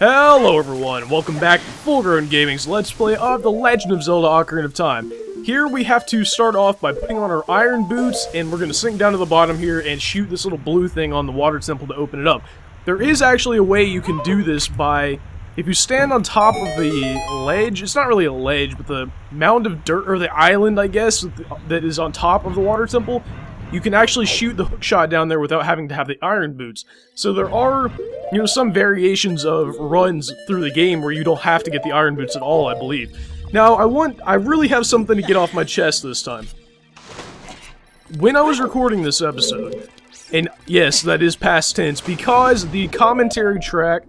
Hello everyone, welcome back to Full Grown Gaming's Let's Play of The Legend of Zelda Ocarina of Time. Here we have to start off by putting on our iron boots, and we're going to sink down to the bottom here and shoot this little blue thing on the water temple to open it up. There is actually a way you can do this by, if you stand on top of the ledge, it's not really a ledge, but the mound of dirt, or the island I guess, that is on top of the water temple, you can actually shoot the hookshot down there without having to have the iron boots. So there are, some variations of runs through the game where you don't have to get the iron boots at all, I believe. Now, I really have something to get off my chest this time. When I was recording this episode, and yes, that is past tense, because the commentary track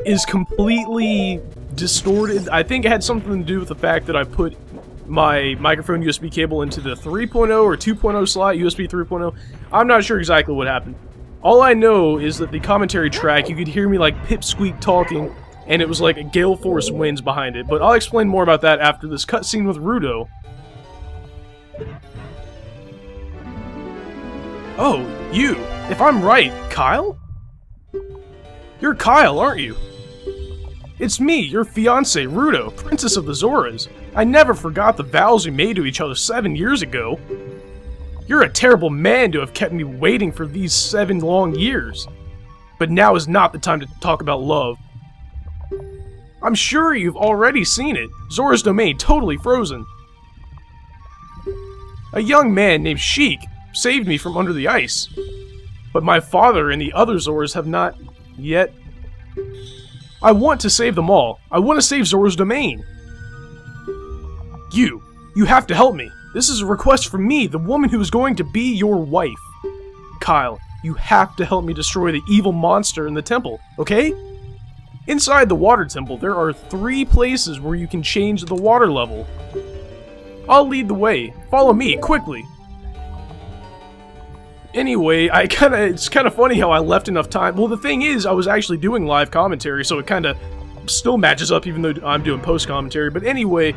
is completely distorted. I think it had something to do with the fact that I put my microphone USB cable into the 3.0 or 2.0 slot, USB 3.0. I'm not sure exactly what happened. All I know is that the commentary track, you could hear me like pipsqueak talking, and it was like a gale force winds behind it. But I'll explain more about that after this cutscene with Rudo. Oh, you. If I'm right, Kyle? You're Kyle, aren't you? It's me, your fiancé, Rudo, Princess of the Zoras. I never forgot the vows we made to each other 7 years ago. You're a terrible man to have kept me waiting for these 7 long years. But now is not the time to talk about love. I'm sure you've already seen it. Zora's domain totally frozen. A young man named Sheik saved me from under the ice. But my father and the other Zoras have not yet. I want to save them all. I want to save Zora's domain. You have to help me. This is a request from me, the woman who is going to be your wife. Kyle, you have to help me destroy the evil monster in the temple, okay? Inside the water temple, there are 3 places where you can change the water level. I'll lead the way. Follow me, quickly. Anyway, it's kind of funny how I left enough time. Well, the thing is, I was actually doing live commentary, so it kind of still matches up even though I'm doing post-commentary. But anyway,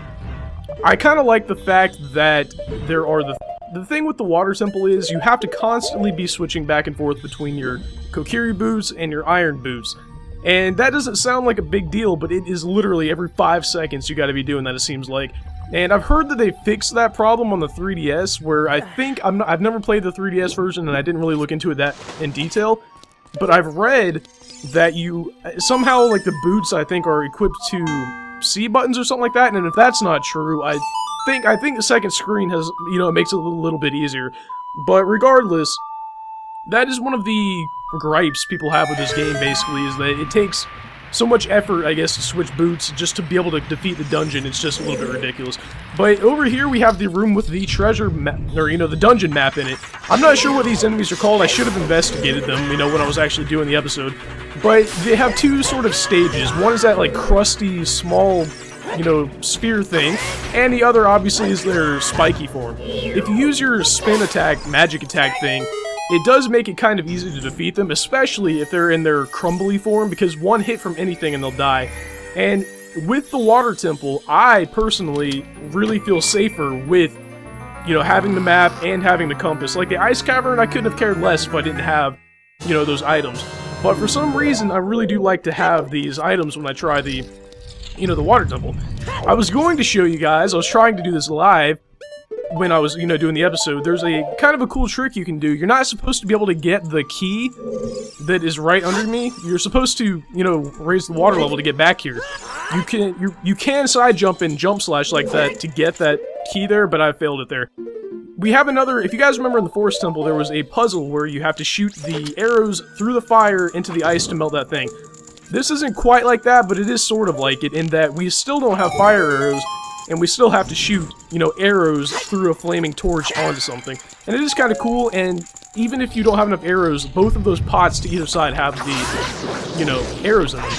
I kind of like the fact that there are the thing with the water temple is you have to constantly be switching back and forth between your Kokiri boots and your iron boots. And that doesn't sound like a big deal, but it is literally every 5 seconds you gotta be doing that, it seems like. And I've heard that they fixed that problem on the 3DS, where I think, I've never played the 3DS version and I didn't really look into it that in detail, but I've read that you, somehow like the boots I think are equipped to C buttons or something like that, and if that's not true, I think the second screen has, it makes it a little bit easier. But regardless, that is one of the gripes people have with this game, basically, is that it takes so much effort, I guess, to switch boots just to be able to defeat the dungeon. It's just a little bit ridiculous. But over here we have the room with the treasure map, or, the dungeon map in it. I'm not sure what these enemies are called. I should have investigated them, when I was actually doing the episode. But they have 2 sort of stages. One is that, like, crusty, small, sphere thing, and the other, obviously, is their spiky form. If you use your spin attack, magic attack thing, it does make it kind of easy to defeat them, especially if they're in their crumbly form, because one hit from anything and they'll die. And with the water temple, I personally really feel safer with, having the map and having the compass. Like the ice cavern, I couldn't have cared less if I didn't have, those items. But for some reason, I really do like to have these items when I try the, the water temple. I was going to show you guys, I was trying to do this live, when I was, doing the episode. There's a kind of a cool trick you can do. You're not supposed to be able to get the key that is right under me. You're supposed to, raise the water level to get back here. You can side jump and jump slash like that to get that key there, but I failed it there. We have another, if you guys remember in the Forest Temple, there was a puzzle where you have to shoot the arrows through the fire into the ice to melt that thing. This isn't quite like that, but it is sort of like it in that we still don't have fire arrows, and we still have to shoot, arrows through a flaming torch onto something. And it is kind of cool, and even if you don't have enough arrows, both of those pots to either side have the, arrows in them.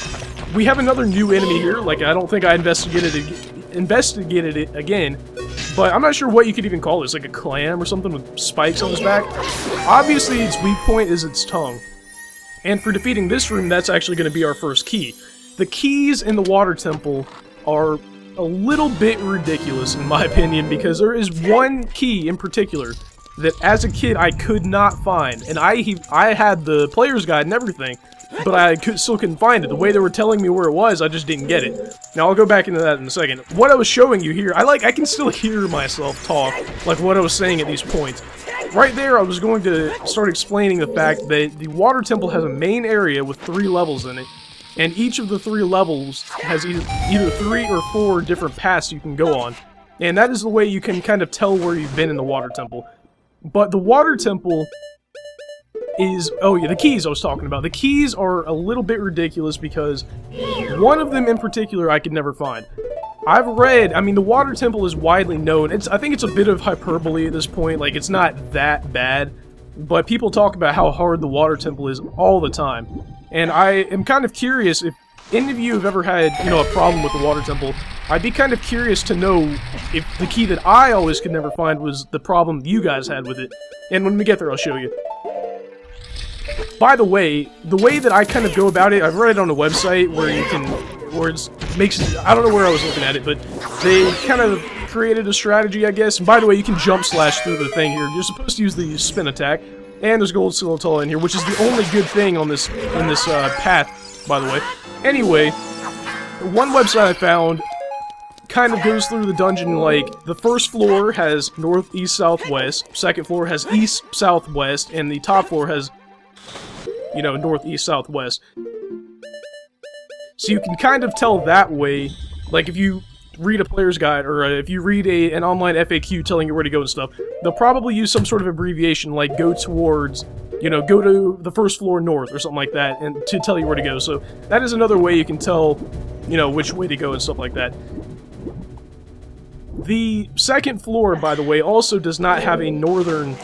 We have another new enemy here. Like, I don't think I investigated it again, but I'm not sure what you could even call this, like a clam or something with spikes on his back. Obviously, its weak point is its tongue. And for defeating this room, that's actually going to be our first key. The keys in the water temple are a little bit ridiculous in my opinion, because there is one key in particular that as a kid I could not find, and I had the player's guide and everything, but I still couldn't find it. The way they were telling me where it was, I just didn't get it. Now, I'll go back into that in a second. What I was showing you here, I can still hear myself talk, like what I was saying at these points. Right there, I was going to start explaining the fact that the water temple has a main area with 3 levels in it, and each of the 3 levels has either 3 or 4 different paths you can go on. And that is the way you can kind of tell where you've been in the water temple. But the water temple is... oh yeah, the keys I was talking about. The keys are a little bit ridiculous because one of them in particular I could never find. I've read, I mean, the water temple is widely known. I think it's a bit of hyperbole at this point, like, it's not that bad. But people talk about how hard the water temple is all the time. And I am kind of curious if any of you have ever had, you know, a problem with the water temple. I'd be kind of curious to know if the key that I always could never find was the problem you guys had with it. And when we get there, I'll show you. By the way that I kind of go about it, I've read it on a website where you can, where it makes, I don't know where I was looking at it, but they kind of created a strategy, I guess. And by the way, you can jump slash through the thing here. You're supposed to use the spin attack. And there's gold skeletal in here, which is the only good thing on this, path, by the way. Anyway, one website I found kind of goes through the dungeon like, the first floor has north, east, southwest, second floor has east, southwest, and the top floor has, you know, north, east, southwest. So you can kind of tell that way, like if you read a player's guide, or if you read an online FAQ telling you where to go and stuff, they'll probably use some sort of abbreviation, like go towards, you know, go to the first floor north, or something like that, and to tell you where to go. So that is another way you can tell, you know, which way to go and stuff like that. The second floor, by the way, also does not have a northern...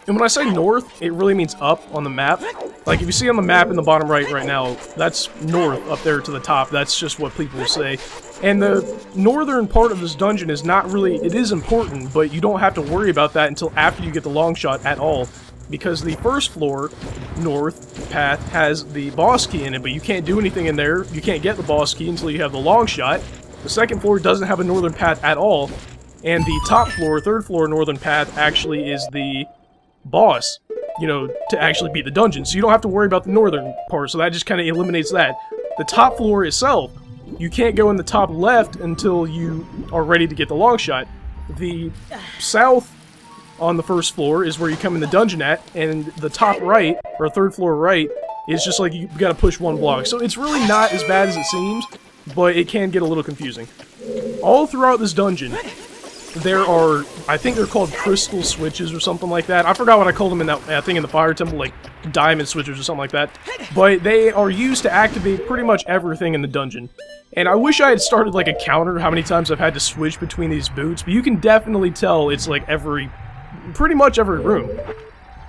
And when I say north, it really means up on the map. Like, if you see on the map in the bottom right now, that's north up there to the top. That's just what people say. And the northern part of this dungeon is not really... it is important, but you don't have to worry about that until after you get the long shot at all. Because the first floor, north path, has the boss key in it, but you can't do anything in there. You can't get the boss key until you have the long shot. The second floor doesn't have a northern path at all. And the top floor, third floor northern path, actually is the boss, you know, to actually beat the dungeon. So you don't have to worry about the northern part, so that just kind of eliminates that. The top floor itself, you can't go in the top left until you are ready to get the long shot. The south on the first floor is where you come in the dungeon at, and the top right, or third floor right, is just like you gotta push one block. So it's really not as bad as it seems, but it can get a little confusing. All throughout this dungeon, there are, I think they're called crystal switches or something like that. I forgot what I called them in that thing in the fire temple, like diamond switches or something like that. But they are used to activate pretty much everything in the dungeon. And I wish I had started like a counter how many times I've had to switch between these boots, but you can definitely tell it's like pretty much every room.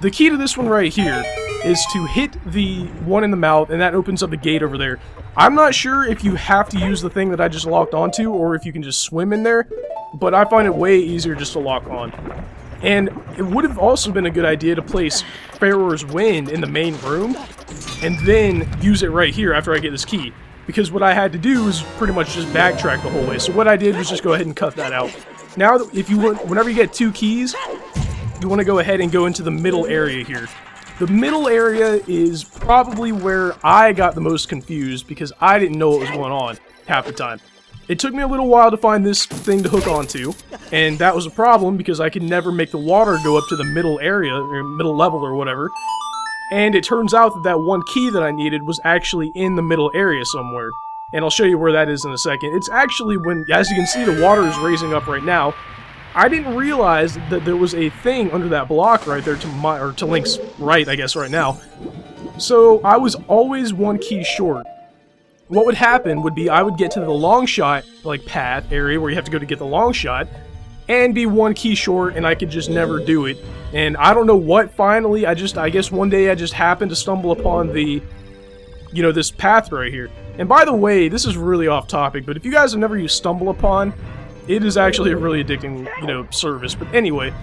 The key to this one right here is to hit the one in the mouth, and that opens up the gate over there. I'm not sure if you have to use the thing that I just locked onto, or if you can just swim in there, but I find it way easier just to lock on. And it would have also been a good idea to place Pharaoh's Wind in the main room, and then use it right here after I get this key. Because what I had to do was pretty much just backtrack the whole way. So what I did was just go ahead and cut that out. Now, if you want, whenever you get 2 keys, you want to go ahead and go into the middle area here. The middle area is probably where I got the most confused because I didn't know what was going on half the time. It took me a little while to find this thing to hook onto, and that was a problem because I could never make the water go up to the middle area, or middle level or whatever. And it turns out that that one key that I needed was actually in the middle area somewhere. And I'll show you where that is in a second. It's actually when, as you can see, the water is raising up right now. I didn't realize that there was a thing under that block right there to Link's right, I guess, right now. So I was always 1 key short. What would happen would be I would get to the long shot, like, path area where you have to go to get the long shot, and be 1 key short, and I could just never do it. And I don't know what, finally, I guess one day I just happened to stumble upon the, you know, this path right here. And by the way, this is really off topic, but if you guys have never used Stumble Upon, it is actually a really addicting, you know, service. But anyway,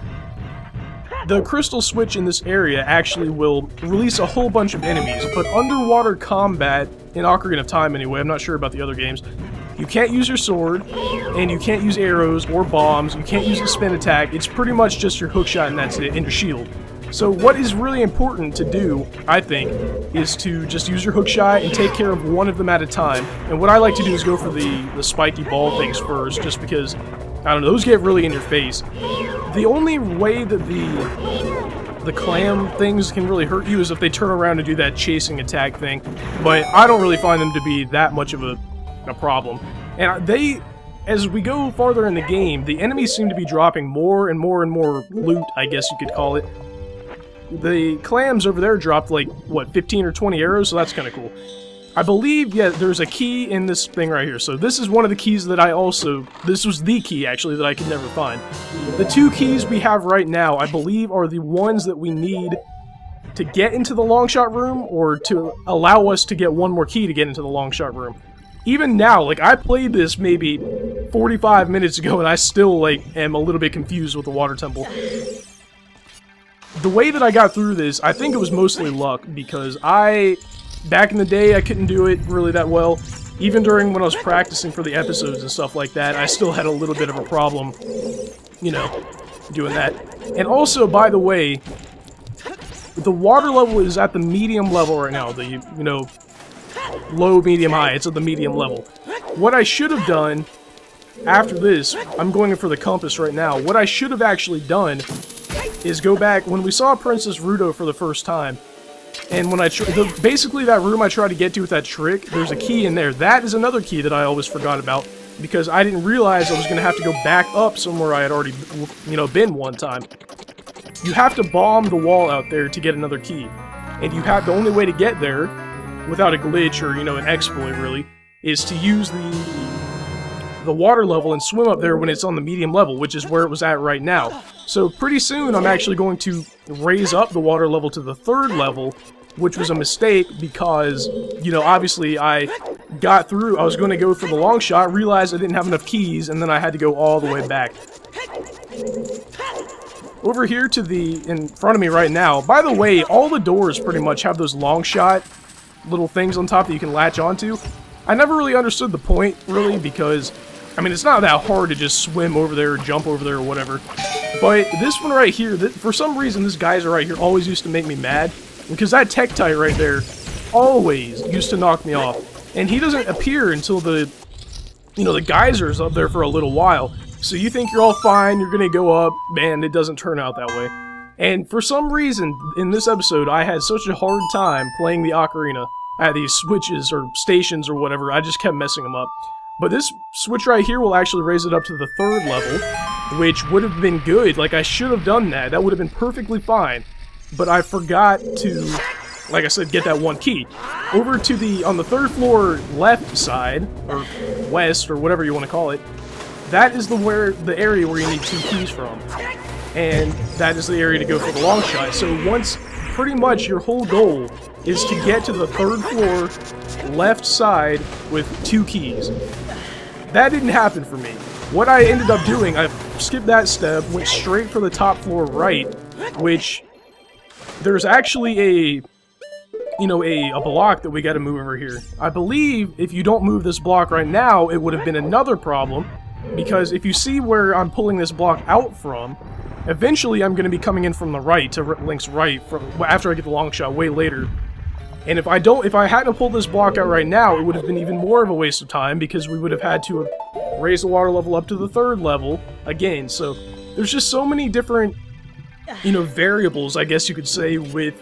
the crystal switch in this area actually will release a whole bunch of enemies, but underwater combat, in Ocarina of Time anyway, I'm not sure about the other games, you can't use your sword, and you can't use arrows or bombs, you can't use the spin attack, it's pretty much just your hookshot and that's it, and your shield. So what is really important to do, I think, is to just use your hook shot and take care of one of them at a time. And what I like to do is go for the spiky ball things first, just because, I don't know, those get really in your face. The only way that the clam things can really hurt you is if they turn around and do that chasing attack thing, but I don't really find them to be that much of a problem. And as we go farther in the game, the enemies seem to be dropping more and more and more loot, I guess you could call it. The clams over there dropped, like, what, 15 or 20 arrows, so that's kind of cool. I believe, yeah, there's a key in this thing right here. So this is one of the keys that this was the key, actually, that I could never find. The two keys we have right now, I believe, are the ones that we need to get into the longshot room, or to allow us to get one more key to get into the longshot room. Even now, like, I played this maybe 45 minutes ago, and I still, like, am a little bit confused with the water temple. The way that I got through this, I think it was mostly luck, because back in the day, I couldn't do it really that well. Even during when I was practicing for the episodes and stuff like that, I still had a little bit of a problem, you know, doing that. And also, by the way, the water level is at the medium level right now, you know, low, medium, high, it's at the medium level. What I should have done after this, I'm going in for the compass right now, what I should have actually done is go back, when we saw Princess Ruto for the first time, and when basically that room I tried to get to with that trick, there's a key in there. That is another key that I always forgot about, because I didn't realize I was going to have to go back up somewhere I had already, you know, been one time. You have to bomb the wall out there to get another key, and the only way to get there, without a glitch or, you know, an exploit really, is to use the water level and swim up there when it's on the medium level, which is where it was at right now. So pretty soon I'm actually going to raise up the water level to the 3rd level, which was a mistake because, you know, obviously I got through, I was going to go for the long shot, realized I didn't have enough keys, and then I had to go all the way back. Over here in front of me right now, by the way, all the doors pretty much have those long shot little things on top that you can latch onto. I never really understood the point, really, because, I mean, it's not that hard to just swim over there or jump over there or whatever. But this one right here, for some reason, this geyser right here always used to make me mad. Because that Tektite right there always used to knock me off. And he doesn't appear until the geyser's up there for a little while. So you think you're all fine, you're gonna go up, man, it doesn't turn out that way. And for some reason, in this episode, I had such a hard time playing the ocarina at these switches or stations or whatever, I just kept messing them up. But this switch right here will actually raise it up to the 3rd level, which would have been good. Like, I should have done that. That would have been perfectly fine. But I forgot to, like I said, get that one key. Over to on the 3rd floor left side, or west, or whatever you want to call it, that is the area where you need 2 keys from. And that is the area to go for the long shot. So pretty much your whole goal is to get to the 3rd floor left side with 2 keys. That didn't happen for me. What I ended up doing, I skipped that step, went straight for the top floor right, which there's actually a block that we gotta move over here. I believe if you don't move this block right now, it would have been another problem, because if you see where I'm pulling this block out from, eventually I'm gonna be coming in from the right, to Link's right, after I get the long shot way later. And if I hadn't pulled this block out right now, it would have been even more of a waste of time, because we would have had to raise the water level up to the 3rd level again. So there's just so many different, variables, I guess you could say, with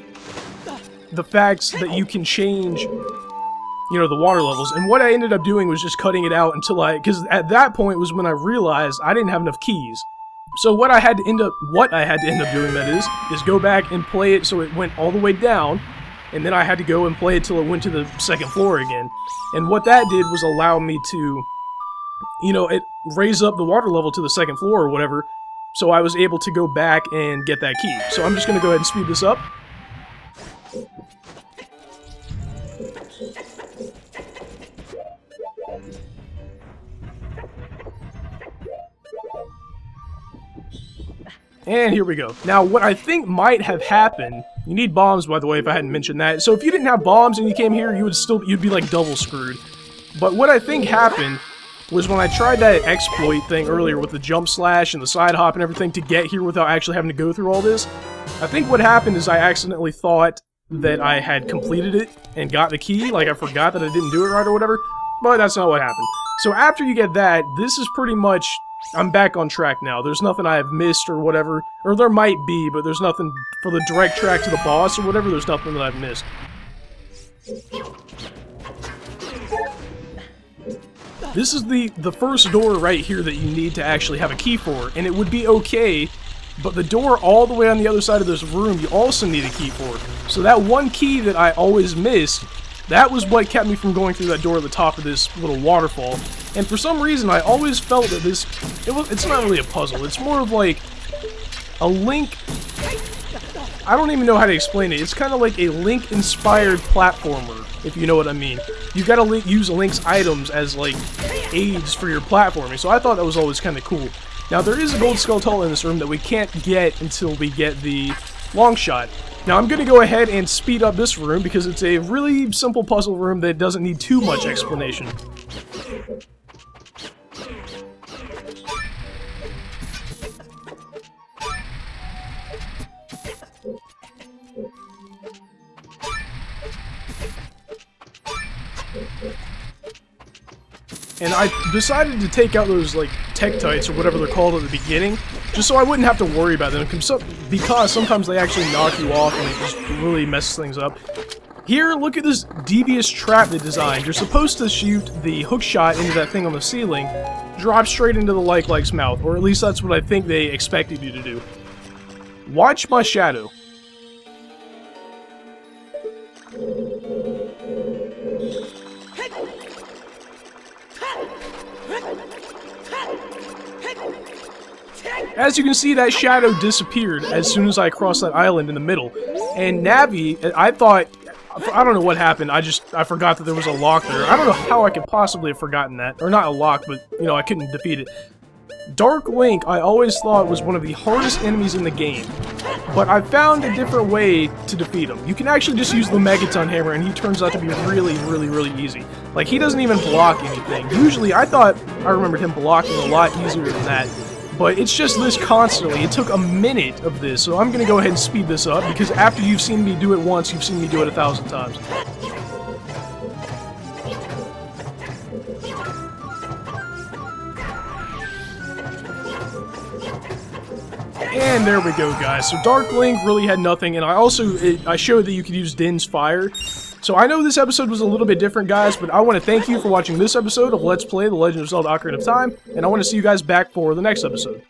the facts that you can change, the water levels. And what I ended up doing was just cutting it out until because at that point was when I realized I didn't have enough keys. So what I had to end up doing, that is go back and play it so it went all the way down, and then I had to go and play it till it went to the 2nd floor again. And what that did was allow me to, it raise up the water level to the 2nd floor or whatever, so I was able to go back and get that key. So I'm just going to go ahead and speed this up. And here we go. Now, what I think might have happened, you need bombs, by the way, if I hadn't mentioned that. So if you didn't have bombs and you came here, you'd be like double screwed. But what I think happened was when I tried that exploit thing earlier with the jump slash and the side hop and everything to get here without actually having to go through all this. I think what happened is I accidentally thought that I had completed it and got the key, like I forgot that I didn't do it right or whatever, but that's not what happened. So after you get that, this is pretty much, I'm back on track now. There's nothing I have missed or whatever, or there might be, but there's nothing for the direct track to the boss or whatever, there's nothing that I've missed. This is the first door right here that you need to actually have a key for, and it would be okay, but the door all the way on the other side of this room you also need a key for. So that one key that I always missed, that was what kept me from going through that door at the top of this little waterfall. And for some reason I always felt that it's not really a puzzle, it's more of like a Link, I don't even know how to explain it, it's kind of like a Link-inspired platformer, if you know what I mean. You've got to use Link's items as like aids for your platforming, so I thought that was always kind of cool. Now there is a gold skeleton in this room that we can't get until we get the long shot. Now I'm going to go ahead and speed up this room because it's a really simple puzzle room that doesn't need too much explanation. And I decided to take out those, like, Tektites, or whatever they're called at the beginning, just so I wouldn't have to worry about them, because sometimes they actually knock you off and it just really messes things up. Here, look at this devious trap they designed. You're supposed to shoot the hook shot into that thing on the ceiling, drop straight into the Like-Like's mouth, or at least that's what I think they expected you to do. Watch my shadow. As you can see, that shadow disappeared as soon as I crossed that island in the middle. And Navi, I don't know what happened, I forgot that there was a lock there. I don't know how I could possibly have forgotten that. Or not a lock, but, you know, I couldn't defeat it. Dark Link, I always thought was one of the hardest enemies in the game. But I found a different way to defeat him. You can actually just use the Megaton Hammer and he turns out to be really, really, really easy. Like, he doesn't even block anything. Usually, I thought I remembered him blocking a lot easier than that. But it's just this constantly. It took a minute of this, so I'm going to go ahead and speed this up, because after you've seen me do it once, you've seen me do it 1,000 times. And there we go, guys. So Dark Link really had nothing, and I showed that you could use Din's Fire. So I know this episode was a little bit different, guys, but I want to thank you for watching this episode of Let's Play The Legend of Zelda Ocarina of Time, and I want to see you guys back for the next episode.